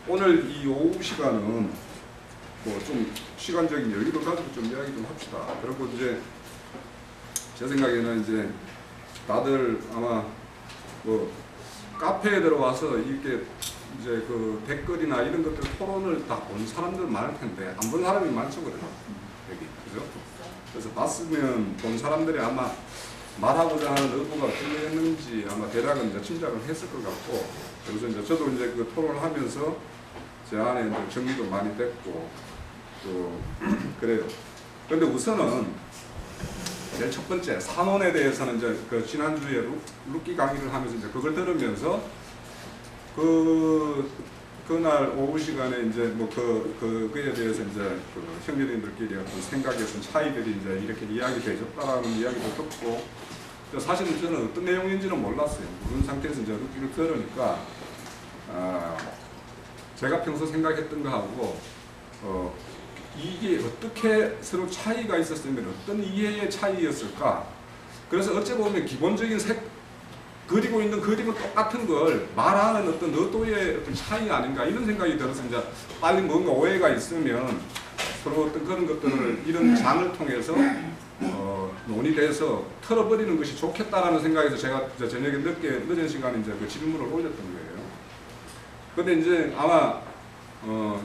오늘 이 오후 시간은 뭐 좀 시간적인 여유를 가지고 좀 이야기 좀 합시다. 그리고 이제 제 생각에는 이제 다들 아마 뭐 카페에 들어와서 이렇게 이제 그 댓글이나 이런 것들 토론을 다 본 사람들 많을 텐데 안 본 사람이 많죠, 그래요. 여기 그죠? 그래서 봤으면 본 사람들이 아마 말하고자 하는 의도가 어떤 거였는지 아마 대략은 이제 짐작을 했을 것 같고, 그래서 이제 저도 이제 그 토론을 하면서 제 안에 이제 정리도 많이 됐고 또 그래요. 그런데 우선은 제일 첫 번째 산원에 대해서는 이제 그 지난주에 룻기 강의를 하면서 이제 그걸 들으면서 그날 오후 시간에 이제 뭐 그에 대해서 이제 그 형제님들끼리 어떤 생각의 어떤 차이들이 이제 이렇게 이야기되셨다라는 이야기도 듣고, 사실은 저는 어떤 내용인지는 몰랐어요. 모르는 상태에서 이제 룻기를 들으니까 제가 평소 생각했던 거하고 이게 어떻게 서로 차이가 있었으면 어떤 이해의 차이였을까. 그래서 어찌 보면 기본적인 그리고 있는 그림은 똑같은 걸 말하는 어떤 의도의 어떤 차이 아닌가 이런 생각이 들어서 이제 빨리 뭔가 오해가 있으면 서로 어떤 그런 것들을 이런 장을 통해서 논의돼서 털어버리는 것이 좋겠다라는 생각에서 제가 저녁에 늦은 시간에 이제 그 질문을 올렸던 거예요. 근데 이제 아마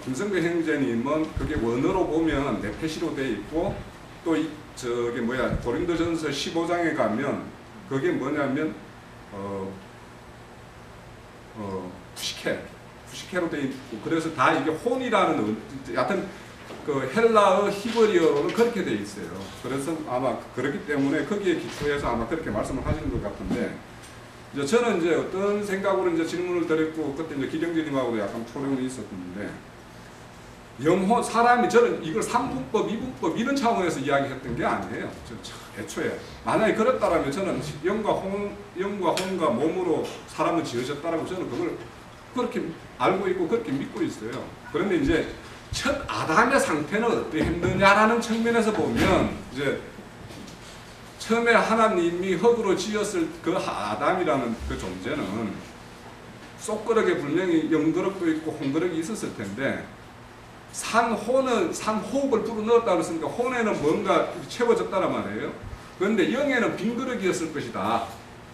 김성배 형제님은 그게 원어로 보면 네페시로 되어 있고 또 저게 뭐야 고린도전서 15장에 가면 그게 뭐냐면 푸시케로 되어 있고, 그래서 다 이게 혼이라는 여하튼 그 헬라어 히브리어로는 그렇게 되어 있어요. 그래서 아마 그렇기 때문에 거기에 기초해서 아마 그렇게 말씀을 하시는 것 같은데, 이제 저는 이제 어떤 생각으로 이제 질문을 드렸고 그때 이제 기령제님하고도 약간 토론이 있었는데, 사람이 저는 이걸 3분법, 2분법 이런 차원에서 이야기했던 게 아니에요. 애초에 만약에 그랬다라면 저는 영과 혼과 몸으로 사람은 지어졌다라고 저는 그걸 그렇게 알고 있고 그렇게 믿고 있어요. 그런데 이제 첫 아담의 상태는 어떠했느냐라는 측면에서 보면 이제 처음에 하나님이 흙으로 지었을 그 아담이라는 그 존재는 쏙그릇에 분명히 영그릇도 있고 홍그릇이 있었을 텐데, 산호흡을 불어넣었다고 했으니까 혼에는 뭔가 채워졌다란 말이에요. 그런데 영에는 빈 그릇이었을 것이다.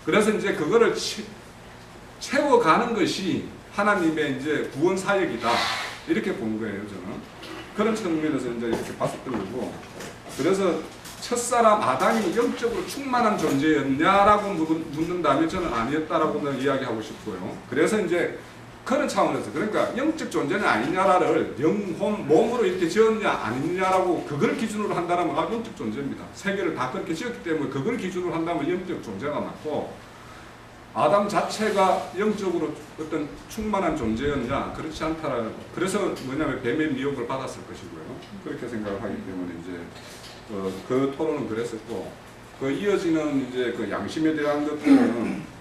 그래서 이제 그거를 채워가는 것이 하나님의 이제 구원 사역이다. 이렇게 본 거예요, 저는. 그런 측면에서 이제 이렇게 봤었던 거고. 그래서 첫사람 아담이 영적으로 충만한 존재였냐라고 묻는다면 저는 아니었다라고 이야기하고 싶고요. 그래서 이제 그런 차원에서, 그러니까 영적 존재는 아니냐를 영혼, 몸으로 이렇게 지었냐 아니냐라고 그걸 기준으로 한다면 영적 존재입니다. 세계를 다 그렇게 지었기 때문에 그걸 기준으로 한다면 영적 존재가 맞고, 아담 자체가 영적으로 어떤 충만한 존재였냐 그렇지 않다라고. 그래서 뭐냐면 뱀의 미혹을 받았을 것이고요. 그렇게 생각을 하기 때문에 이제 그 토론은 그랬었고, 그 이어지는 이제 그 양심에 대한 것들은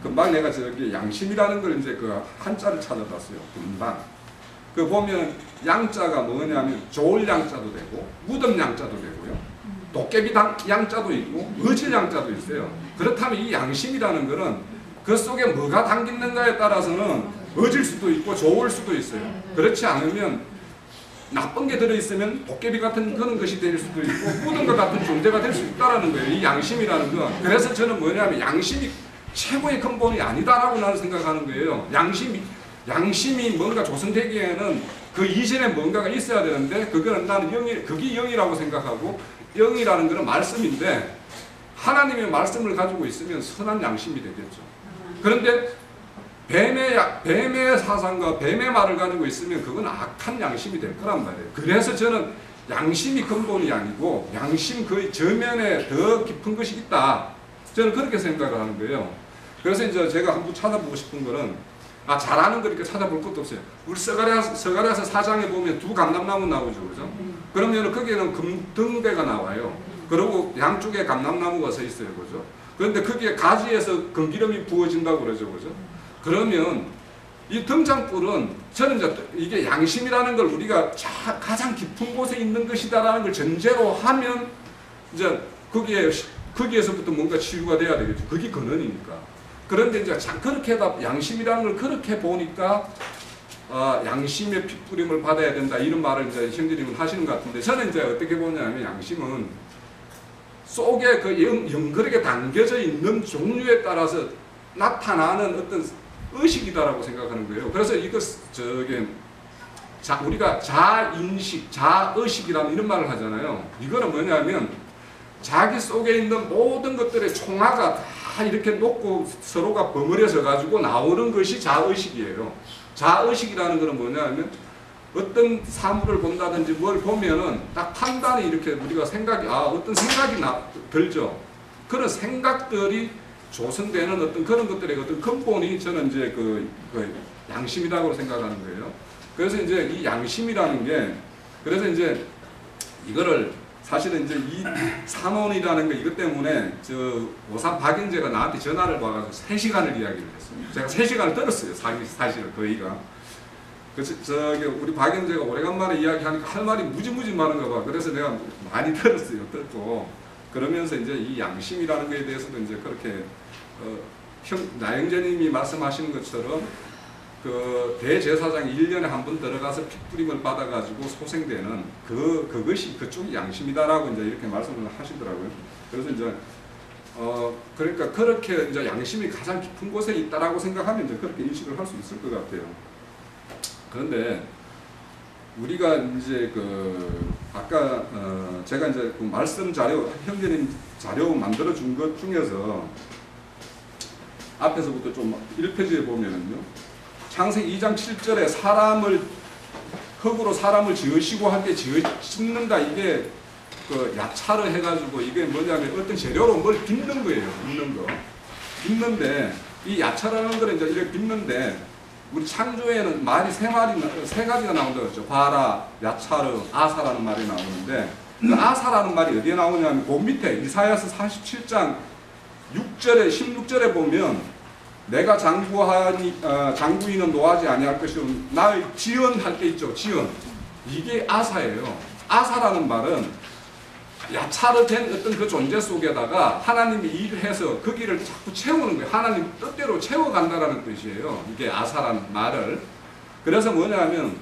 금방 내가 저기 양심이라는 걸 이제 그 한자를 찾아봤어요. 금방. 그 보면 양자가 뭐냐면 좋을 양자도 되고 무덤 양자도 되고요. 도깨비 양자도 있고 어질 양자도 있어요. 그렇다면 이 양심이라는 거는 그 속에 뭐가 담겼는가에 따라서는 어질 수도 있고 좋을 수도 있어요. 그렇지 않으면 나쁜 게 들어있으면 도깨비 같은 그런 것이 될 수도 있고 무덤과 같은 존재가 될 수 있다는 거예요. 이 양심이라는 건. 그래서 저는 뭐냐면 양심이 최고의 근본이 아니다라고 나는 생각하는 거예요. 양심이 뭔가 조성되기에는 그 이전에 뭔가가 있어야 되는데, 그거는 나는 그게 영이라고 생각하고, 영이라는 것은 말씀인데, 하나님의 말씀을 가지고 있으면 선한 양심이 되겠죠. 그런데 뱀의 사상과 뱀의 말을 가지고 있으면 그건 악한 양심이 될 거란 말이에요. 그래서 저는 양심이 근본이 아니고, 양심 그 저면에 더 깊은 것이 있다. 저는 그렇게 생각을 하는 거예요. 그래서 이제 제가 한번 찾아보고 싶은 거는, 잘하는 거니까 찾아볼 것도 없어요. 우리 서가랴서 4장에 보면 두 감람나무 나오죠, 그죠? 그러면 거기에는 금등대가 나와요. 그리고 양쪽에 감람나무가 서 있어요, 그죠? 그런데 거기에 가지에서 금기름이 부어진다고 그러죠, 그죠? 그러면 이 등잔불은 저는 이제 이게 양심이라는 걸 우리가 가장 깊은 곳에 있는 것이다라는 걸 전제로 하면 이제 거기에서부터 뭔가 치유가 돼야 되겠죠. 그게 근원이니까. 그런데 이제 그렇게 양심이라는 걸 그렇게 보니까 양심의 핏부림을 받아야 된다 이런 말을 이제 형제님은 하시는 것 같은데 저는 이제 어떻게 보냐면 양심은 속에 그 연결하게 담겨져 있는 종류에 따라서 나타나는 어떤 의식이다라고 생각하는 거예요. 그래서 이거 우리가 자인식, 자의식이라는 이런 말을 하잖아요. 이거는 뭐냐면 자기 속에 있는 모든 것들의 총화가 다 이렇게 놓고 서로가 버무려져 가지고 나오는 것이 자의식이에요. 자의식이라는 것은 뭐냐면 어떤 사물을 본다든지 뭘 보면은 딱 판단이 이렇게 우리가 어떤 생각이 들죠. 그런 생각들이 조성되는 어떤 그런 것들의 어떤 근본이 저는 이제 그 양심이라고 생각하는 거예요. 그래서 이제 이 양심이라는 게 그래서 이제 이거를 사실은 이제 이 산원이라는 거 이것 때문에 오산 박영재가 나한테 전화를 와가지고 3시간을 이야기를 했어요. 제가 3시간을 들었어요. 사실은 거의가. 그래서 우리 박영재가 오래간만에 이야기하니까 할 말이 무지무지 많은가 봐. 그래서 내가 많이 들었어요. 듣고 그러면서 이제 이 양심이라는 거에 대해서도 이제 그렇게 나영재님이 말씀하시는 것처럼 그 대제사장이 1년에 한 번 들어가서 핏부림을 받아가지고 소생되는 그것이 그쪽이 양심이다라고 이제 이렇게 말씀을 하시더라고요. 그래서 이제 그러니까 그렇게 이제 양심이 가장 깊은 곳에 있다라고 생각하면 이제 그렇게 인식을 할 수 있을 것 같아요. 그런데 우리가 이제 아까 제가 이제 그 말씀 자료 형제님 자료 만들어 준 것 중에서 앞에서부터 좀 1페이지에 보면은요. 창세기 2장 7절에 흙으로 사람을 지으시고 할 때 짓는다 이게 야차를 해가지고 이게 뭐냐면 어떤 재료로 뭘 빚는 거예요. 빚는 거. 빚는데 이 야차라는 거는 이제 이렇게 빚는데 우리 창조에는 말이 세 가지가 나온다고 했죠. 바라, 야차르, 아사라는 말이 나오는데 그 아사라는 말이 어디에 나오냐면 그 밑에 이사야서 47장 16절에 보면 내가 장구인은 노하지 아니할 것이요 나의 지연할 때 있죠. 지연. 이게 아사예요. 아사라는 말은 야차로 된 어떤 그 존재 속에다가 하나님이 일을 해서 거기를 자꾸 채우는 거예요. 하나님 뜻대로 채워간다라는 뜻이에요. 이게 아사라는 말을. 그래서 뭐냐면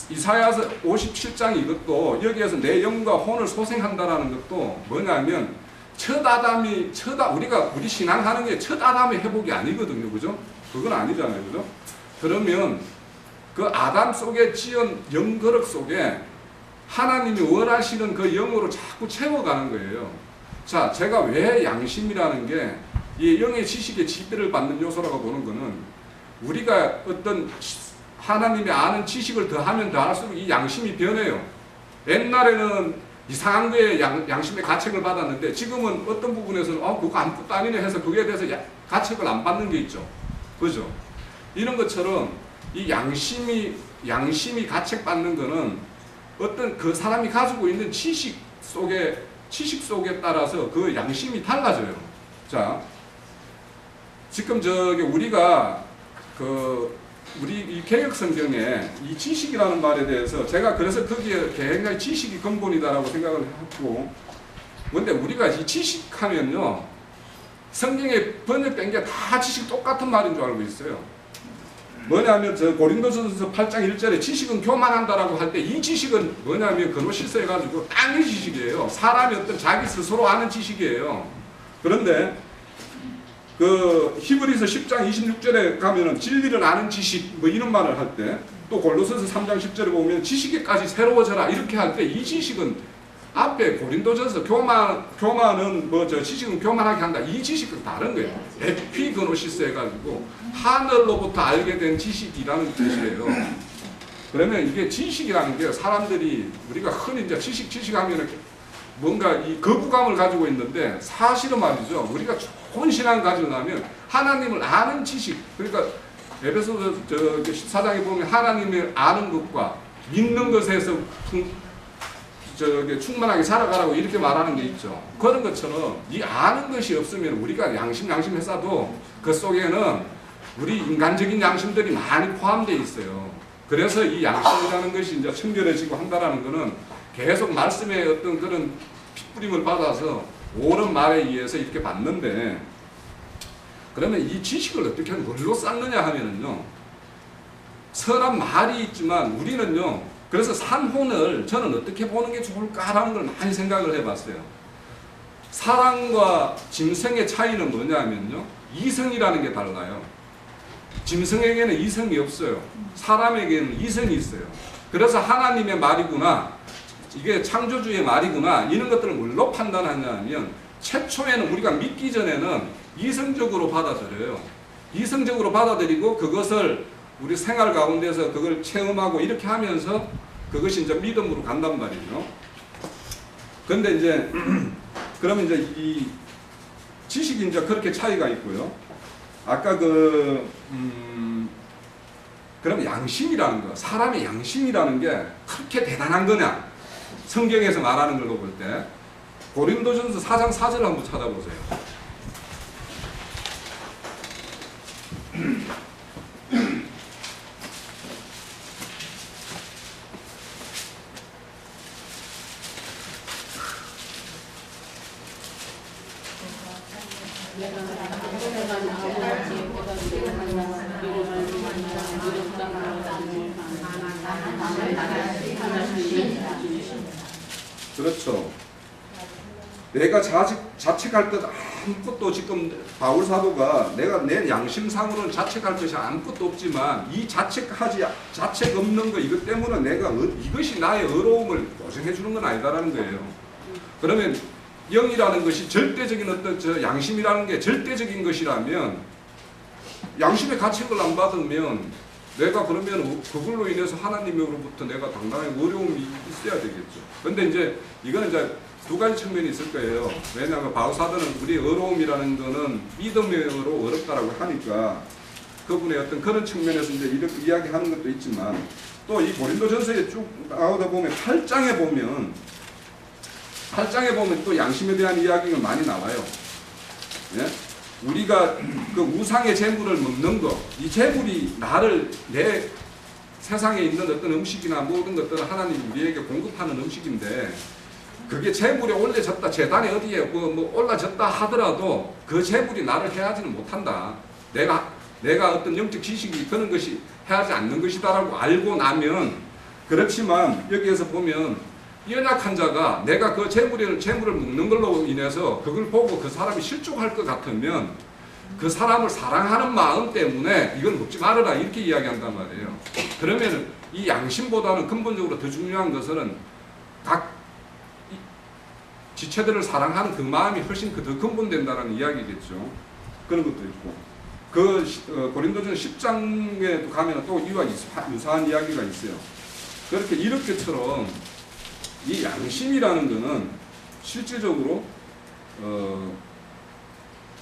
이사야서 57장 이것도 여기에서 내 영과 혼을 소생한다라는 것도 뭐냐면 우리 신앙하는 게 첫 아담의 회복이 아니거든요. 그죠? 그건 아니잖아요. 그죠? 그러면 그 아담 속에 지은 영거럭 속에 하나님이 원하시는 그 영으로 자꾸 채워가는 거예요. 자, 제가 왜 양심이라는 게 이 영의 지식의 지배를 받는 요소라고 보는 거는 우리가 어떤 하나님이 아는 지식을 더하면 더할수록 이 양심이 변해요. 옛날에는 이상한 거에 양심의 가책을 받았는데 지금은 어떤 부분에서는 그거 아무것도 아니네 해서 거기에 대해서 가책을 안 받는 게 있죠. 그죠? 이런 것처럼 이 양심이 가책받는 거는 어떤 그 사람이 가지고 있는 지식 속에 따라서 그 양심이 달라져요. 자, 지금 우리가 우리 이 개혁성경에 이 지식이라는 말에 대해서 제가 그래서 거기에 굉장히 지식이 근본이다라고 생각을 했고, 근데 우리가 이 지식하면요, 성경에 번역된 게 다 지식 똑같은 말인 줄 알고 있어요. 뭐냐면 고린도전서 8장 1절에 지식은 교만한다라고 할 때 이 지식은 뭐냐면 그노시스 해가지고 땅의 지식이에요. 사람이 어떤 자기 스스로 아는 지식이에요. 그런데 히브리서 10장 26절에 가면은 진리를 아는 지식 이런 말을 할 때, 또 골로새서 3장 10절에 보면 지식에까지 새로워져라 이렇게 할 때 이 지식은 앞에 고린도전서 교만은 지식은 교만하게 한다. 이 지식은 다른 거예요. 에피그노시스 해가지고 하늘로부터 알게 된 지식이라는 뜻이에요. 그러면 이게 지식이라는 게 사람들이 우리가 흔히 이제 지식하면은 뭔가 이 거부감을 가지고 있는데 사실은 말이죠. 우리가 좋은 신앙을 가지려면 하나님을 아는 지식, 그러니까 에베소서 14장에 보면 하나님을 아는 것과 믿는 것에서 충만하게 살아가라고 이렇게 말하는 게 있죠. 그런 것처럼 이 아는 것이 없으면 우리가 양심 했어도 그 속에는 우리 인간적인 양심들이 많이 포함되어 있어요. 그래서 이 양심이라는 것이 이제 청결해지고 한다라는 것은 계속 말씀의 어떤 그런 핏부림을 받아서 옳은 말에 의해서 이렇게 받는데, 그러면 이 지식을 어떻게 뭘로 쌓느냐 하면은요, 선한 말이 있지만 우리는요. 그래서 산혼을 저는 어떻게 보는 게 좋을까라는 걸 많이 생각을 해봤어요. 사랑과 짐승의 차이는 뭐냐면요. 이성이라는 게 달라요. 짐승에게는 이성이 없어요. 사람에게는 이성이 있어요. 그래서 하나님의 말이구나, 이게 창조주의 말이구나, 이런 것들을 뭘로 판단하냐면 최초에는 우리가 믿기 전에는 이성적으로 받아들여요. 이성적으로 받아들이고 그것을 우리 생활 가운데서 그걸 체험하고 이렇게 하면서 그것이 이제 믿음으로 간단 말이죠. 근데 이제 그러면 이제 이 지식이 이제 그렇게 차이가 있고요. 아까 그럼 양심이라는 거, 사람의 양심이라는 게 그렇게 대단한 거냐? 성경에서 말하는 걸로 볼 때 고린도전서 4장 4절을 한번 찾아보세요. 그렇죠. 내가 자책할 것 아무것도 지금 바울 사도가 내가 내 양심상으로는 자책할 것이 아무것도 없지만 이 자책 없는 거 이것 때문에 내가 이것이 나의 의로움을 보증해 주는 건 아니다라는 거예요. 그러면 영이라는 것이 절대적인 어떤 양심이라는 게 절대적인 것이라면 양심의 가책을 안 받으면 내가 그러면 그걸로 인해서 하나님으로부터 내가 당당히 어려움이 있어야 되겠죠. 근데 이제 이거는 이제 두 가지 측면이 있을 거예요. 왜냐하면 바울 사도는 우리의 어려움이라는 거는 믿음으로 어렵다라고 하니까 그분의 어떤 그런 측면에서 이제 이렇게 이야기하는 것도 있지만 또 이 고린도전서에 쭉 나오다 보면 8장에 보면 또 양심에 대한 이야기가 많이 나와요. 예? 우리가 그 우상의 재물을 먹는 거, 이 재물이 내 세상에 있는 어떤 음식이나 모든 것들은 하나님이 우리에게 공급하는 음식인데 그게 재물에 올려졌다, 재단에 어디에 뭐 올라졌다 하더라도 그 재물이 나를 해하지는 못한다. 내가 어떤 영적 지식이 그런 것이 해하지 않는 것이다라고 알고 나면, 그렇지만 여기에서 보면 연약한 자가 내가 그 재물을 먹는 걸로 인해서 그걸 보고 그 사람이 실족할 것 같으면 그 사람을 사랑하는 마음 때문에 이건 먹지 말아라 이렇게 이야기한단 말이에요. 그러면 이 양심보다는 근본적으로 더 중요한 것은 각 지체들을 사랑하는 그 마음이 훨씬 더 근본된다는 이야기겠죠. 그런 것도 있고 고린도전 10장에 가면 또 이와 유사한 이야기가 있어요. 이렇게처럼 이 양심이라는 것은 실질적으로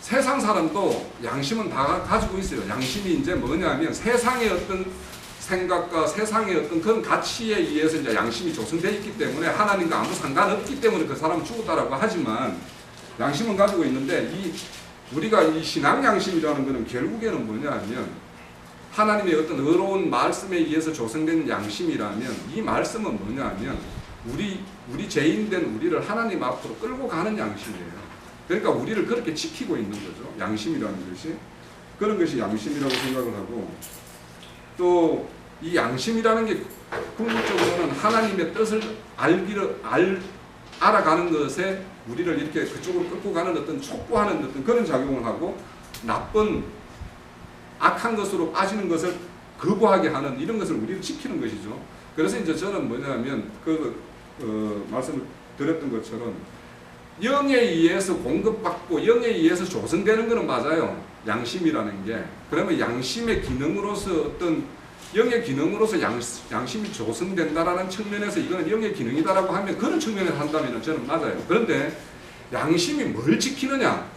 세상 사람도 양심은 다 가지고 있어요. 양심이 이제 뭐냐면 세상의 어떤 생각과 세상의 어떤 그런 가치에 의해서 이제 양심이 조성되어 있기 때문에 하나님과 아무 상관없기 때문에 그 사람은 죽었다라고 하지만 양심은 가지고 있는데 우리가 이 신앙 양심이라는 것은 결국에는 뭐냐면 하나님의 어떤 의로운 말씀에 의해서 조성된 양심이라면 이 말씀은 뭐냐면 우리 죄인된 우리를 하나님 앞으로 끌고 가는 양심이에요. 그러니까 우리를 그렇게 지키고 있는 거죠. 양심이라는 것이. 그런 것이 양심이라고 생각을 하고, 또 이 양심이라는 게 궁극적으로는 하나님의 뜻을 알아가는 것에 우리를 이렇게 그쪽으로 끌고 가는 어떤 촉구하는 어떤 그런 작용을 하고, 나쁜 악한 것으로 빠지는 것을 거부하게 하는 이런 것을 우리를 지키는 것이죠. 그래서 이제 저는 뭐냐면 말씀을 드렸던 것처럼 영에 의해서 공급받고 영에 의해서 조성되는 것은 맞아요. 양심이라는 게. 그러면 양심의 기능으로서 어떤 영의 기능으로서 양심이 조성된다라는 측면에서 이거는 영의 기능이다라고 하면 그런 측면에서 한다면 저는 맞아요. 그런데 양심이 뭘 지키느냐?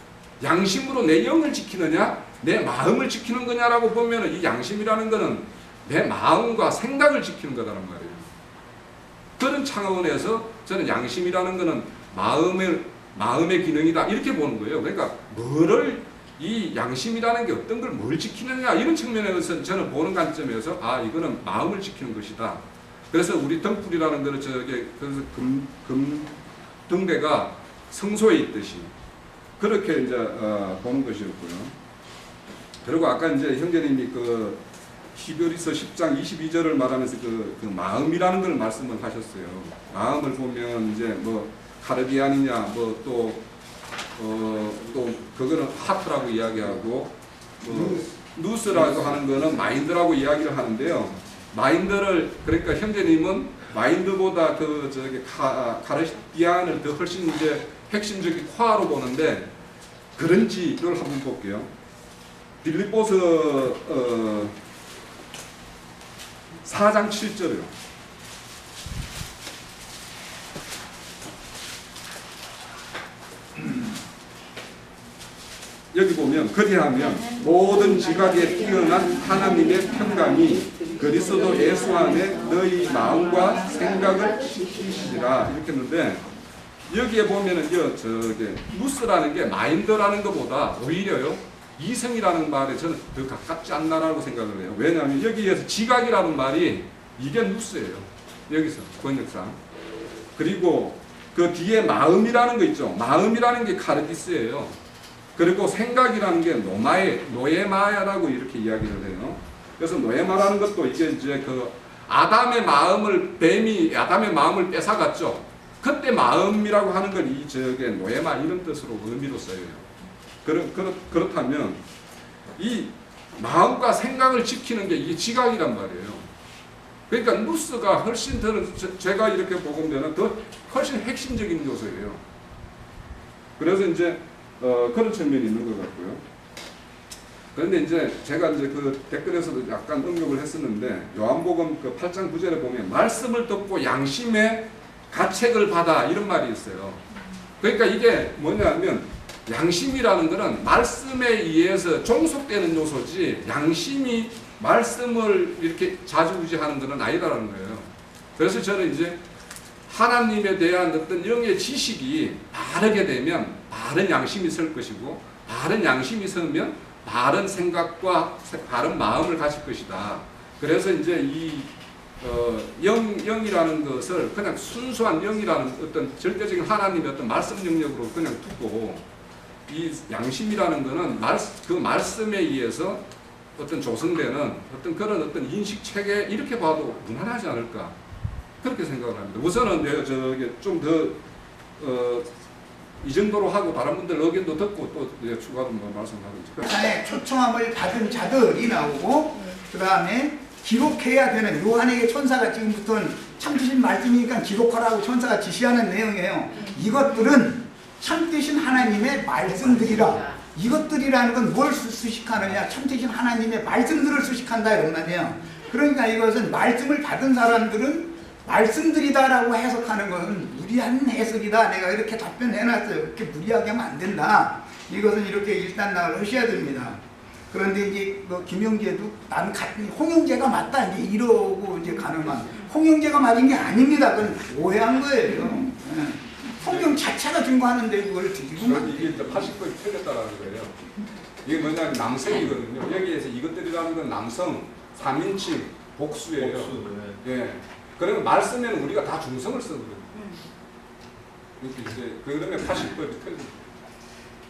양심으로 내 영을 지키느냐? 내 마음을 지키는 거냐라고 보면 이 양심이라는 것은 내 마음과 생각을 지키는 거다란 말이에요. 그런 차원에서 저는 양심이라는 것은 마음의 기능이다 이렇게 보는 거예요. 그러니까 이 양심이라는 게 어떤 걸 뭘 지키느냐 이런 측면에서 저는 보는 관점에서 이거는 마음을 지키는 것이다. 그래서 우리 등불이라는 거는 그래서 등대가 성소에 있듯이 그렇게 이제 보는 것이었고요. 그리고 아까 이제 형제님이 히브리서 10장 22절을 말하면서 그 마음이라는 걸 말씀을 하셨어요. 마음을 보면 이제 뭐 카르디안이냐 뭐 또 그거는 하트라고 이야기하고 누스라고 하는 거는 마인드라고 이야기를 하는데요. 마인드를 그러니까 형제님은 마인드보다 그 저기 카르디안을 더 훨씬 이제 핵심적인 화로 보는데 그런지를 한번 볼게요. 빌립보서 4장 7절이요. 여기 보면 그리하면 모든 지각에 뛰어난 하나님의 평강이 그리스도 예수 안에 너희 마음과 생각을 지키시리라 이렇게 했는데 여기에 보면은 저게 누스라는 게 마인드라는 것보다 오히려요 이성이라는 말에 저는 더 가깝지 않나라고 생각을 해요. 왜냐하면 여기에서 지각이라는 말이 이게 누스예요. 여기서 번역상. 그리고 그 뒤에 마음이라는 거 있죠. 마음이라는 게 카르디스예요. 그리고 생각이라는 게 노예마야라고 이렇게 이야기를 해요. 그래서 노예마라는 것도 이게 이제 그 아담의 마음을 뱀이 아담의 마음을 뺏어갔죠. 그때 마음이라고 하는 걸 이 저게 노예마 이런 뜻으로 의미로 써요. 그렇다면 이 마음과 생각을 지키는 게 이게 지각이란 말이에요. 그러니까 누스가 훨씬 더 제가 이렇게 보면 더 훨씬 핵심적인 요소예요. 그래서 이제 그런 측면이 있는 것 같고요. 그런데 이제 제가 이제 그 댓글에서도 약간 응용을 했었는데 요한복음 그 8장 9절에 보면 말씀을 듣고 양심의 가책을 받아 이런 말이 있어요. 그러니까 이게 뭐냐면 양심이라는 것은 말씀에 의해서 종속되는 요소지 양심이 말씀을 이렇게 좌지우지하는 것은 아니다라는 거예요. 그래서 저는 이제 하나님에 대한 어떤 영의 지식이 바르게 되면 바른 양심이 설 것이고 바른 양심이 서면 바른 생각과 바른 마음을 가질 것이다. 그래서 이제 이 영이라는 것을 그냥 순수한 영이라는 어떤 절대적인 하나님의 어떤 말씀 영역으로 그냥 두고 이 양심이라는 것은 그 말씀에 의해서 어떤 조성되는 어떤 그런 어떤 인식 체계 이렇게 봐도 무난하지 않을까 그렇게 생각을 합니다. 우선은 저게 좀 더 이 정도로 하고 다른 분들 의견도 듣고 또 추가로 뭐 말씀하고 요한의 초청함을 받은 자들이 나오고 그 다음에 기록해야 되는 요한에게 천사가 지금부터는 참되신 말씀이니까 기록하라고 천사가 지시하는 내용이에요. 이것들은 참되신 하나님의 말씀들이라. 이것들이라는 건 뭘 수식하느냐? 참되신 하나님의 말씀들을 수식한다 이런 말이에요. 그러니까 이것은 말씀을 받은 사람들은 말씀들이다라고 해석하는 것은 무리한 해석이다. 내가 이렇게 답변해놨어요. 그렇게 무리하게 하면 안 된다. 이것은 이렇게 일단락을 하셔야 됩니다. 그런데 이제 뭐 김영재도 나는 홍영재가 맞다 이제 이러고 이제 가능한 홍영재가 맞은 게 아닙니다. 그건 오해한 거예요. 성경 자체가 증거하는데 그걸 드리고 이게 80%이 틀렸다라는 거예요. 이게 뭐냐면 남성이거든요. 여기에서 이것들이라는 건 남성, 3인칭, 복수예요. 예. 그러면 말씀에는 우리가 다 중성을 쓰거든요. 이렇게 이제 그러면 80%이 틀립니다.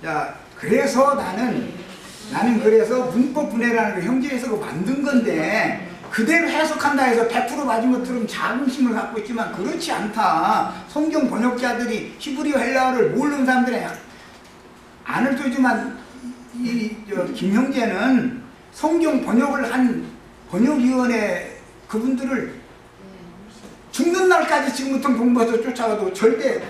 자, 그래서 나는 그래서 문법 분해라는 걸 형제에서 만든 건데 그대로 해석한다 해서 100% 맞은 것처럼 자긍심을 갖고 있지만 그렇지 않다. 성경 번역자들이 히브리어 헬라어를 모르는 사람들이 안을 쪼지만 김형제는 성경 번역을 한 번역위원회 그분들을 죽는 날까지 지금부터 공부해서 쫓아가도 절대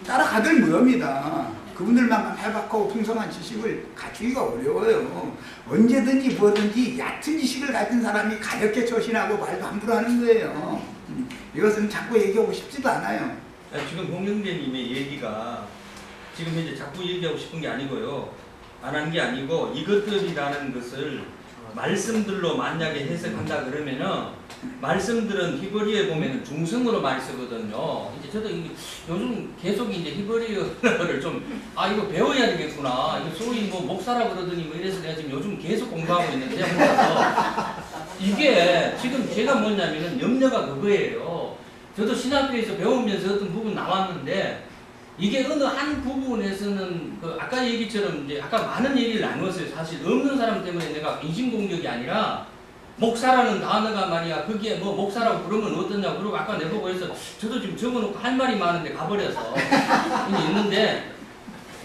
따라가들 무렵니다. 그분들만큼 해박하고 풍성한 지식을 갖추기가 어려워요. 언제든지 뭐든지 얕은 지식을 가진 사람이 가볍게 처신하고 말도 함부로 하는 거예요. 이것은 자꾸 얘기하고 싶지도 않아요. 지금 홍영재님의 얘기가 지금 이제 자꾸 얘기하고 싶은 게 아니고요. 안 한 게 아니고 이것들이라는 것을 말씀들로 만약에 해석한다 그러면은 말씀들은 히브리어에 보면은 중성으로 많이 쓰거든요. 이제 저도 요즘 계속 이제 히브리어를 좀 이거 배워야 되겠구나. 이거 소위 뭐 목사라 그러더니 뭐 이래서 내가 지금 요즘 계속 공부하고 있는데 이게 지금 제가 뭐냐면은 염려가 그거예요. 저도 신학교에서 배우면서 어떤 부분 나왔는데 이게 어느 한 부분에서는 그 아까 얘기처럼 이제 아까 많은 얘기를 나누었어요. 사실 없는 사람 때문에 내가 인신공격이 아니라 목사라는 단어가 말이야 거기에 뭐 목사라고 부르면 어떠냐 그러고 아까 내보고 해서 저도 지금 적어놓고 할 말이 많은데 가버려서 이게 있는데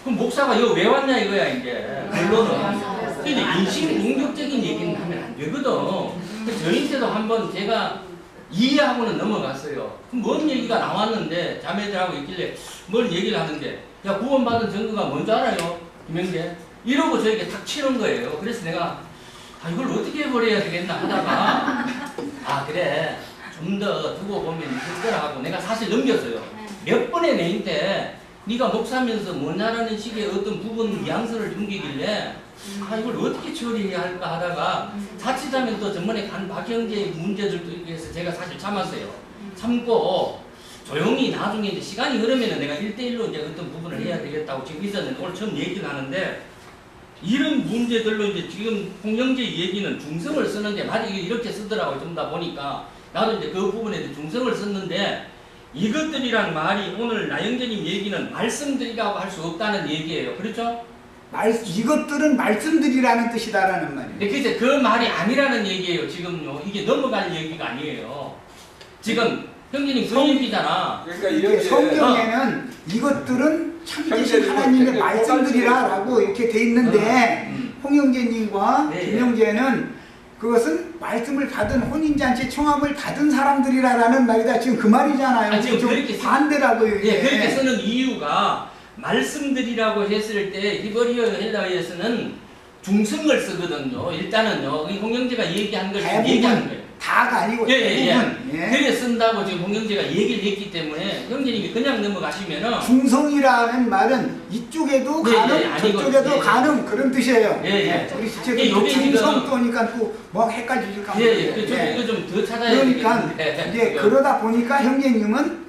그럼 목사가 여기 왜 왔냐 이거야 이제 결론은. 근데 인신 공격적인 얘기는 하면 안 되거든. 그래서 저희한테도 한번 제가 이해하고는 넘어갔어요. 그럼 뭔 얘기가 나왔는데 자매들하고 있길래 뭘 얘기를 하는데 야 구원받은 증거가 뭔지 알아요? 김영재? 이러고 저에게 탁 치는 거예요. 그래서 내가 이걸 어떻게 해버려야 되겠나 하다가 아 그래 좀 더 두고 보면 있을 거라 하고 내가 사실 넘겼어요. 몇 번의 메인 때 네가 목사면서 뭐냐라는 식의 어떤 부분 뉘앙스를 숨기길래 이걸 어떻게 처리해야 할까 하다가 자칫하면 또 전번에 간 박형제의 문제들도 위해서 제가 사실 참았어요. 참고 조용히 나중에 이제 시간이 흐르면은 내가 1대1로 이제 어떤 부분을 해야 되겠다고 지금 있었는데 오늘 처음 얘기를 하는데 이런 문제들로 이제 지금 홍영재 얘기는 중성을 쓰는데 말이 이렇게 쓰더라고요. 좀 다 보니까 나도 이제 그 부분에 중성을 썼는데 이것들이란 말이 오늘 나영재님 얘기는 말씀들이라고 할 수 없다는 얘기예요. 그렇죠? 이것들은 말씀들이라는 뜻이다라는 말이에요. 네, 그래서 그 말이 아니라는 얘기예요. 지금요. 이게 넘어갈 얘기가 아니에요. 지금 형제님 그 얘기잖아. 그러니까 이게 이게 성경에는 이것들은 참되신 하나님의 말씀들이라고 이렇게 돼 있는데 홍영재님과 네, 김영재는 그것은 말씀을 받은 혼인잔치 청함을 받은 사람들이라는 말이다. 지금 그 말이잖아요. 지금 좀 그렇게 반대라고요. 이게. 예, 그렇게 쓰는 이유가 말씀들이라고 했을 때 히브리어 헬라어에서는 중성을 쓰거든요. 일단은요. 홍영재가 얘기한 걸 지금 얘기하는 거예요. 다가 아니고 대부분. 예. 그래 쓴다고 지금 홍영재가 얘기를 했기 때문에 형제님이 그냥 넘어가시면은 중성이라는 말은 이쪽에도 가능, 아니고, 저쪽에도 가능 그런 뜻이에요. 요게 우리 시체도 중성 지금 또니까 또 뭐 헷갈리실 까 이거 좀 더 찾아야 그러니까 되겠는데. 이제 그러다 보니까 형제님은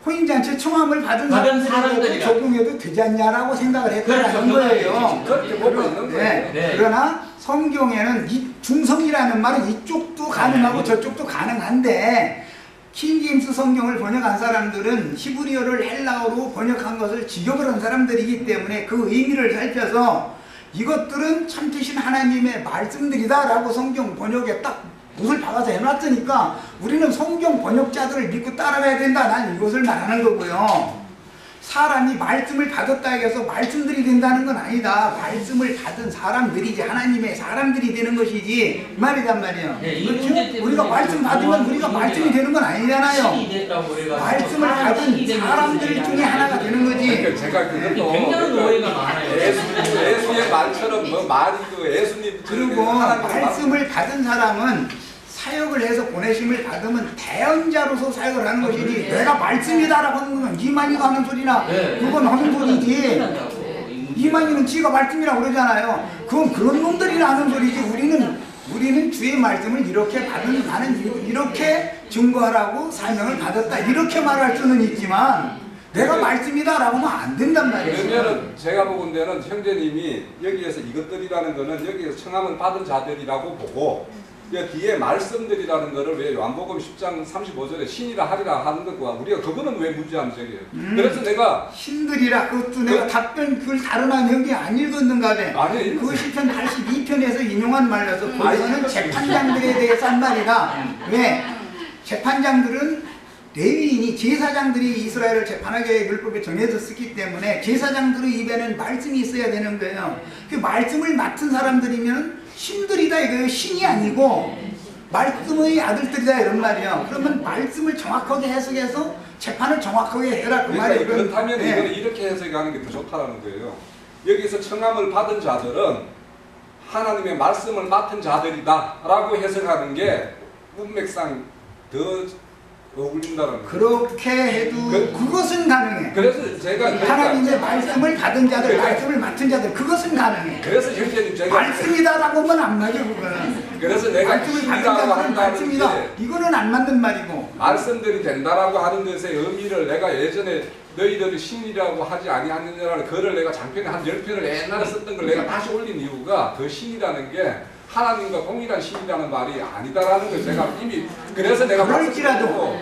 혼인잔치 청함을 받은 사람들에게 적용해도 되지 않냐라고 생각을 했다는 거예요. 그렇게 보고 있는 거예요. 네. 그러나 성경에는 이 중성이라는 말은 이쪽도 가능하고 저쪽도 가능한데 킹제임스 성경을 번역한 사람들은 히브리어를 헬라어로 번역한 것을 직역을 한 사람들이기 때문에 그 의미를 살펴서 이것들은 참되신 하나님의 말씀들이다 라고 성경 번역에 딱 못을 박아서 해놨으니까 우리는 성경 번역자들을 믿고 따라가야 된다. 난 이것을 말하는 거고요. 사람이 말씀을 받았다 해서 말씀들이 된다는 건 아니다. 말씀을 받은 사람들이지 하나님의 사람들이 되는 것이지 이 말이란 말이에요. 그렇죠? 우리가 말씀 받으면 우리가 말씀이 되는 건 아니잖아요. 말씀을 받은 사람들 중에 하나가 되는 거지. 그러니까 제가 그것도 굉장한 오해가 많아요. 예수의 말처럼 뭐 말이 그 예수님 그리고 말씀을 받은 사람은 사역을 해서 보내심을 받으면 대언자로서 사역을 하는 것이지 내가 말씀이다라고 하는 건 이만희가 하는 소리나 그건 하는 소리지. 이만희는 지가 말씀이라고 그러잖아요. 그건 그런 놈들이 하는 소리지. 우리는 주의 말씀을 이렇게 받은 나는 이렇게 증거하라고 사명을 받았다 이렇게 말할 수는 있지만 내가 말씀이다라고 하면 안 된단 말이에요. 그러면은 제가 보건 데는 형제님이 여기에서 이것들이라는 거는 여기에서 청함을 받은 자들이라고 보고 뒤에 말씀들이라는 거를 왜 요한복음 10장 35절에 신이라 하리라 하는 것과 우리가 그거는 왜 문제하는 적이에요. 그래서 내가 신들이라 그것도 내가 답변 그걸 다루는 게 안 읽었는가 봐. 아니 그 시편 82편에서 인용한 말이라서 거기서는 재판장들에 대해서 한 말이다. 왜? 재판장들은 레위인이 제사장들이 이스라엘을 재판하게 율법에 정해졌기 때문에 제사장들의 입에는 말씀이 있어야 되는 거예요. 그 말씀을 맡은 사람들이면 신들이다 이거예요. 신이 아니고 말씀의 아들들이다 이런 말이에요. 그러면 말씀을 정확하게 해석해서 재판을 정확하게 해라 그 말이에요. 그렇다면 이거는 이렇게 해석하는 게 더 좋다는 거예요. 여기서 청함을 받은 자들은 하나님의 말씀을 맡은 자들이다 라고 해석하는 게 문맥상 더 어울린다는 거예요. 그렇게 해도 그것은 가능해. 그래서 제가 하나님의 말씀을 받은 자들, 말씀을 맡은 자들 그것은 가능해. 그래서 형제님 제가 말씀이다라고 하면 안 맞아 그거는. 그래서 내가 말씀을 받은 자들은 말씀이다. 이거는 안 맞는 말이고. 말씀들이 된다라고 하는 것의 의미를 내가 예전에 너희들이 신이라고 하지 아니하느냐라는 글을 내가 장편에 한 10편을 옛날에 썼던 걸 내가 다시 올린 이유가 그 신이라는 게 하나님과 동일한 신이라는 말이 아니다라는 걸 제가 이미 그래서 내가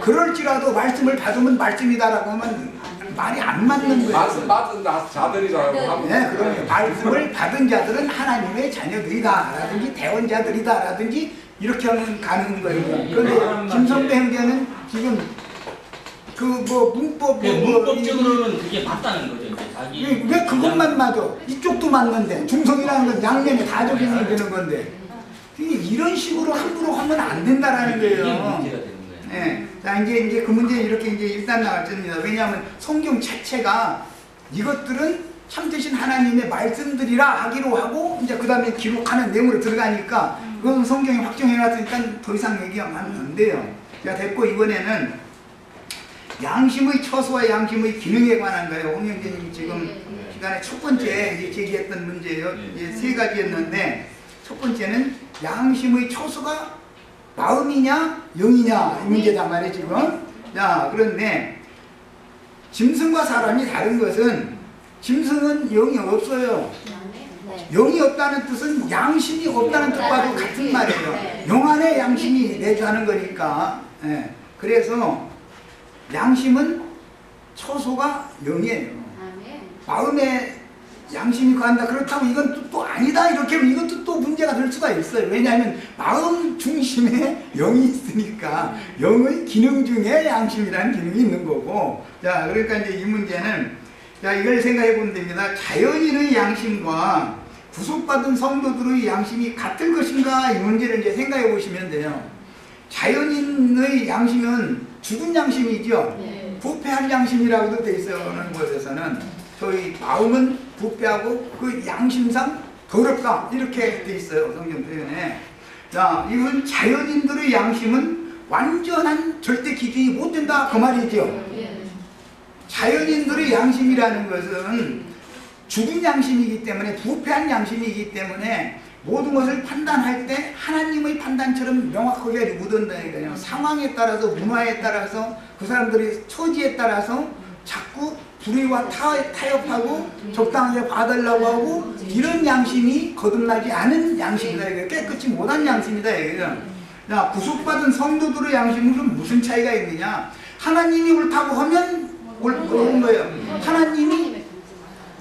그럴지라도 말씀을 받으면 말씀이다라고 하면 말이 안 맞는 거예요. 말씀 받은 자들이라고 하면 그러면 말씀을 받은 자들은 하나님의 자녀들이다라든지 대원자들이다라든지 이렇게 하면 가는 거예요. 그런데 김성배 형제는 지금 그 뭐 문법 문법적으로는 그게 맞다는 거죠. 이제 자기 왜 그것만 맞아? 이쪽도 맞는데 중성이라는 건 양면에 다 적용이 되는 건데 이런 식으로 함부로 하면 안 된다라는 이게 거예요. 문제가 되는 거예요. 예. 자, 이제 그 문제는 이렇게 이제 일단 나왔습니다. 왜냐하면 성경 자체가 이것들은 참되신 하나님의 말씀들이라 하기로 하고 이제 그 다음에 기록하는 내용으로 들어가니까 그건 성경이 확정해놨으니까 더 이상 얘기하면 안 돼요. 자, 됐고 이번에는 양심의 처소와 양심의 기능에 관한 거예요. 홍 형제님이 지금 시간에 첫 번째 이제 제기했던 문제예요. 이제 세 가지였는데 첫 번째는 양심의 처소가 마음이냐 영이냐 이 문제단 말이에요 지금. 자, 그런데 짐승과 사람이 다른 것은 짐승은 영이 없어요. 영이 없다는 뜻은 양심이 없다는 뜻과도 같은 말이에요. 영 안에 양심이 내주하는 거니까. 예. 그래서 양심은 처소가 영이에요. 마음에 양심이 관다. 그렇다고 이건 또 아니다 이렇게 하면 이것도 또 문제가 될 수가 있어요. 왜냐하면 마음 중심에 영이 있으니까 영의 기능 중에 양심이라는 기능이 있는 거고. 자, 그러니까 이제 이 문제는 자, 이걸 생각해 보면 됩니다. 자연인의 양심과 구속받은 성도들의 양심이 같을 것인가 이 문제를 이제 생각해 보시면 돼요. 자연인의 양심은 죽은 양심이죠. 부패한 양심이라고도 돼 있어요. 어느 곳에서는 저희 마음은 부패하고 그 양심상 더럽다 이렇게 돼 있어요. 성경 표현에. 자, 이건 자연인들의 양심은 완전한 절대 기준이 못 된다 그 말이죠. 자연인들의 양심이라는 것은 죽은 양심이기 때문에 부패한 양심이기 때문에 모든 것을 판단할 때 하나님의 판단처럼 명확하게 못 온다 이거예요. 상황에 따라서 문화에 따라서 그 사람들의 처지에 따라서 자꾸 불의와 타협하고 적당하게 봐달라고 하고 이런 양심이 거듭나지 않은 양심이다 이거예요. 깨끗이 못한 양심이다 이거예요. 자, 구속받은 성도들의 양심은 무슨 차이가 있느냐? 하나님이 옳다고 하면 옳은 거예요. 하나님이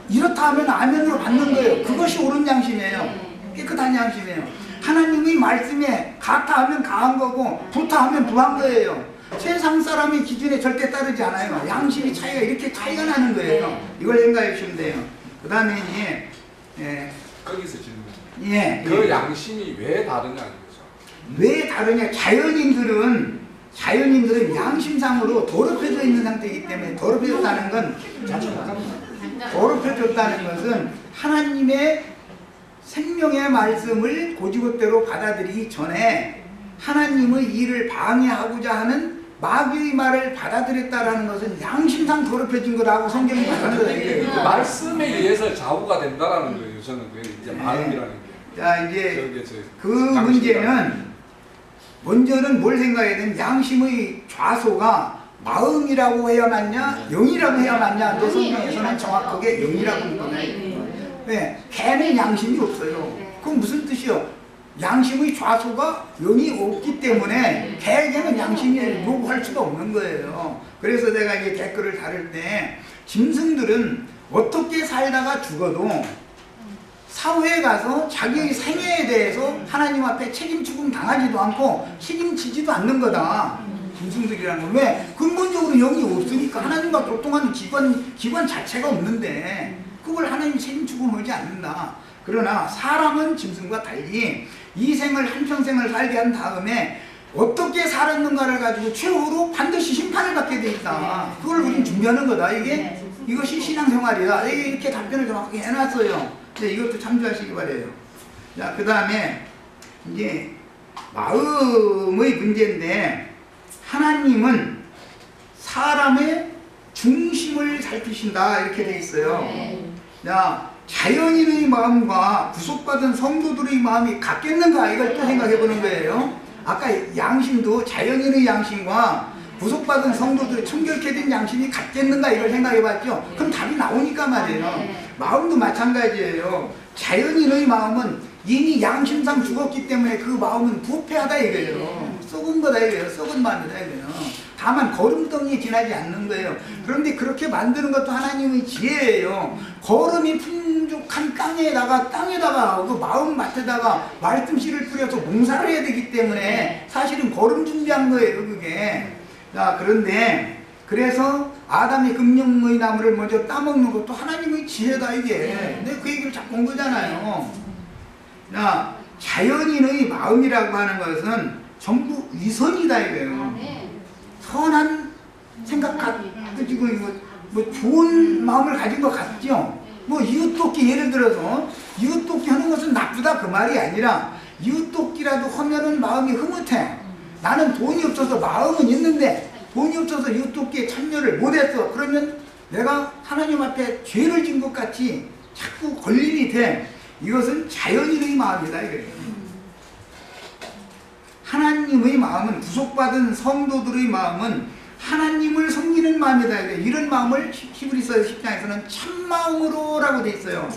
이렇다 하면 아멘으로 받는 거예요. 그것이 옳은 양심이에요. 깨끗한 양심이에요. 하나님의 말씀에 가타 하면 가한 거고 부타 하면 부한 거예요. 세상 사람의 기준에 절대 따르지 않아요. 양심이 차이가 이렇게 차이가 나는 거예요. 이걸 생각해 주시면 돼요. 그 다음에 거기서 질문. 그 양심이 왜 다르냐는 거죠. 왜 다르냐? 자연인들은 양심상으로 더럽혀져 있는 상태이기 때문에 더럽혀졌다는 건 더럽혀졌다는 것은 하나님의 생명의 말씀을 고지고대로 받아들이기 전에 하나님의 일을 방해하고자 하는 마귀의 말을 받아들였다라는 것은 양심상 더럽혀진 거라고 성경이 말하는 거예요. 그 말씀에 의해서 좌우가 된다라는 거예요. 저는 이제 마음이라는 게. 자, 이제 그 문제는 먼저는 뭘 생각해야 되는 양심의 좌소가 마음이라고 해야 맞냐 영이라고 해야 맞냐. 너 성경에서는 정확하게 영이라고 하는 거예요. 네, 개는 양심이 없어요. 그건 무슨 뜻이요? 양심의 좌소가 영이 없기 때문에 개에게는 양심이 요구할 수가 없는 거예요. 그래서 내가 이제 댓글을 다룰 때 짐승들은 어떻게 살다가 죽어도 사후에 가서 자기의 생애에 대해서 하나님 앞에 책임 추궁 당하지도 않고 책임지지도 않는 거다. 짐승들이라는 건 왜? 근본적으로 영이 없으니까 하나님과 교통하는 기관 자체가 없는데 그걸 하나님이 책임 추궁하지 않는다. 그러나 사람은 짐승과 달리 이 생을 한평생을 살게 한 다음에 어떻게 살았는가를 가지고 최후로 반드시 심판을 받게 돼 있다. 그걸 우리는 준비하는 거다. 이것이 신앙생활이다. 이렇게 답변을 정확하게 해놨어요. 근데 이것도 참조하시기 바래요. 자, 그 다음에 이제 마음의 문제인데 하나님은 사람의 중심을 살피신다 이렇게 돼 있어요. 자, 자연인의 마음과 구속받은 성도들의 마음이 같겠는가 이걸 또 생각해 보는 거예요. 아까 양심도 자연인의 양심과 구속받은 성도들의 청결케 된 양심이 같겠는가 이걸 생각해 봤죠. 그럼 답이 나오니까 말이에요. 마음도 마찬가지예요. 자연인의 마음은 이미 양심상 죽었기 때문에 그 마음은 부패하다 이거예요. 썩은 거다 이거예요. 썩은 마음이다 이거예요. 다만 거름덩이에 지나지 않는 거예요. 그런데 그렇게 만드는 것도 하나님의 지혜예요. 거름이 풍족한 땅에다가 그 마음밭에다가 말씀 씨를 뿌려서 농사를 해야 되기 때문에 사실은 거름 준비한 거예요, 그게. 자, 그런데 그래서 아담이 금령의 나무를 먼저 따먹는 것도 하나님의 지혜다, 이게. 근데 그 얘기를 자꾸 한 거잖아요. 자, 자연인의 마음이라고 하는 것은 전부 위선이다, 이거예요. 선한 생각 가지고 뭐 좋은 마음을 가진 것 같죠. 뭐 이웃돕기, 예를 들어서 이웃돕기 하는 것은 나쁘다 그 말이 아니라, 이웃돕기라도 하면은 마음이 흐뭇해. 나는 돈이 없어서 마음은 있는데 돈이 없어서 이웃돕기에 참여를 못했어. 그러면 내가 하나님 앞에 죄를 진 것 같이 자꾸 걸림이 돼. 이것은 자연인의 마음이다, 이거예요. 하나님의 마음은, 구속받은 성도들의 마음은 하나님을 섬기는 마음이다. 이런 마음을 히브리서 10장에서는 참마음으로라고 돼 있어요.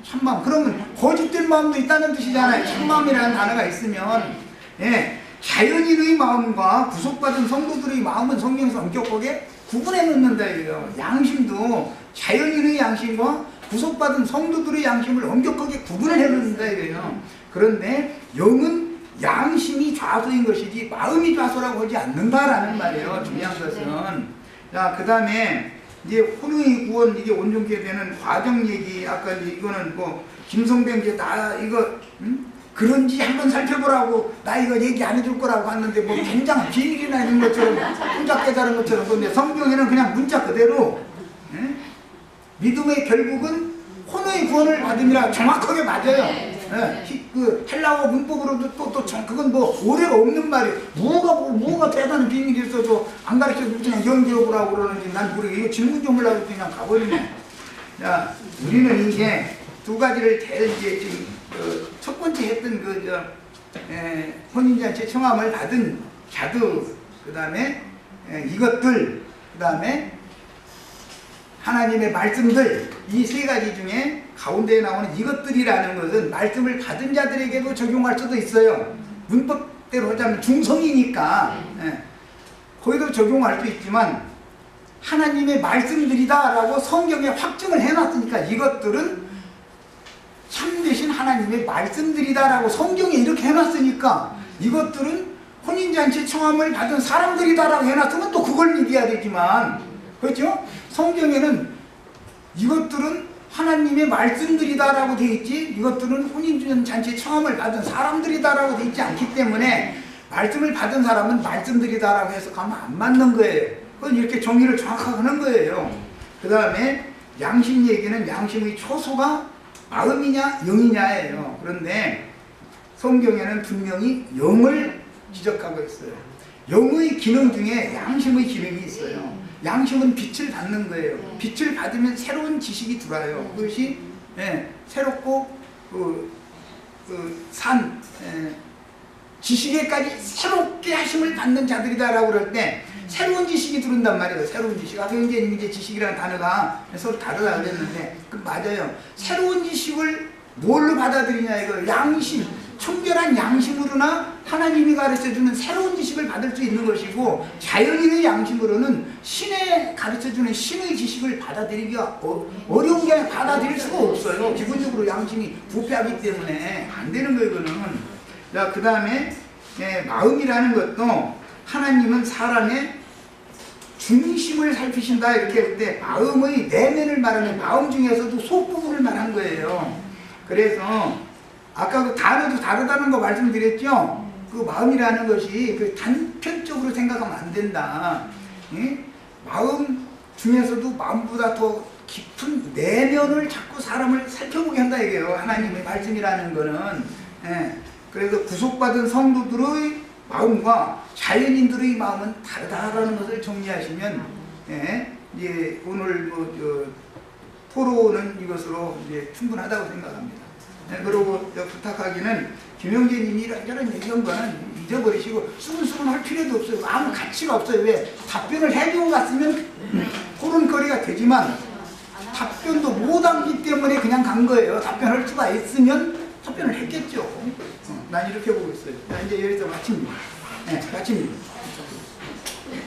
참마음. 그러면 거짓된 마음도 있다는 뜻이잖아요. 참마음이라는 단어가 있으면. 예, 자연인의 마음과 구속받은 성도들의 마음은 성경에서 엄격하게 구분해 놓는다, 이거예요. 양심도 자연인의 양심과 구속받은 성도들의 양심을 엄격하게 구분을 해 놓는다, 이거예요. 그런데 영은 양심이 좌소인 것이지 마음이 좌소라고 하지 않는다라는 말이에요. 중요한 것은. 자, 그 다음에 이제 혼의 구원, 이게 온전케 되는 과정 얘기. 아까 이제 이거는 뭐 김성병 이제 나 이거 그런지 한번 살펴보라고 나 이거 얘기 안 해줄 거라고 하는데 뭐 굉장한 비밀이나 있는 것처럼 혼자 깨달은 것처럼. 근데 성경에는 그냥 문자 그대로 믿음의 결국은 혼의 구원을 받음이라 정확하게 맞아요. 그 헬라어 문법으로도 그건 뭐 오해가 없는 말이에요. 뭐가 대단한 비밀이 있어도 안 가르쳐주고 그냥 연기해보라고 그러는지 난 모르겠어요. 이거 질문 좀 하려고 그냥 가버리네. 자, 우리는 이게 두 가지를 제일 이제 지금 첫 번째 했던 혼인잔치 청함을 받은 자들, 그 다음에 이것들, 그 다음에 하나님의 말씀들, 이 세 가지 중에 가운데에 나오는 이것들이라는 것은 말씀을 받은 자들에게도 적용할 수도 있어요. 문법대로 하자면 중성이니까 거기도 적용할 수 있지만, 하나님의 말씀들이다라고 성경에 확증을 해놨으니까 이것들은 참되신 하나님의 말씀들이다라고 성경에 이렇게 해놨으니까 이것들은 혼인잔치 청함을 받은 사람들이다라고 해놨으면 또 그걸 믿어야 되지만, 그렇죠? 성경에는 이것들은 하나님의 말씀들이다라고 되어 있지, 이것들은 혼인잔치 청함을 받은 사람들이다라고 되어 있지 않기 때문에 말씀을 받은 사람은 말씀들이다라고 해석하면 안 맞는 거예요. 그건 이렇게 정의를 정확하게 하는 거예요. 그 다음에 양심 얘기는 양심의 초소가 마음이냐 영이냐예요. 그런데 성경에는 분명히 영을 지적하고 있어요. 영의 기능 중에 양심의 기능이 있어요. 양심은 빛을 받는 거예요. 빛을 받으면 새로운 지식이 들어와요. 그것이 새롭고 지식에까지 새롭게 하심을 받는 자들이다라고 그럴 때 새로운 지식이 들어온단 말이에요. 새로운 지식. 아까 이제 지식이라는 단어가 서로 다르다 그랬는데 맞아요. 새로운 지식을 뭘로 받아들이냐 이거. 양심, 청결한 양심으로나 하나님이 가르쳐주는 새로운 지식을 받을 수 있는 것이고, 자연인의 양심으로는 신의 가르쳐주는 신의 지식을 받아들이기가 어려운 게 아니라 받아들일 수가 없어요. 기본적으로 양심이 부패하기 때문에 안 되는 거예요, 이거는. 자, 그 다음에 마음이라는 것도 하나님은 사람의 중심을 살피신다 이렇게 할 때 마음의 내면을 말하는, 마음 중에서도 속 부분을 말한 거예요. 그래서 아까 그 단어도 다르다는 거 말씀드렸죠? 그 마음이라는 것이 그 단편적으로 생각하면 안 된다. 마음 중에서도 마음보다 더 깊은 내면을 자꾸 사람을 살펴보게 한다 이게요. 하나님의 말씀이라는 거는. 그래서 구속받은 성도들의 마음과 자연인들의 마음은 다르다라는 것을 정리하시면, 이제 오늘 토론은 이것으로 이제 충분하다고 생각합니다. 그리고 부탁하기는 김영재님이 이런저런 얘기한 거는 잊어버리시고 수근수근 할 필요도 없어요. 아무 가치가 없어요. 왜? 답변을 해주고 갔으면 토론거리가 되지만 답변도 못하기 때문에 그냥 간 거예요. 답변할 수가 있으면 답변을 했겠죠. 난 이렇게 보고 있어요. 자, 이제 여기서 마칩니다. 마칩니다.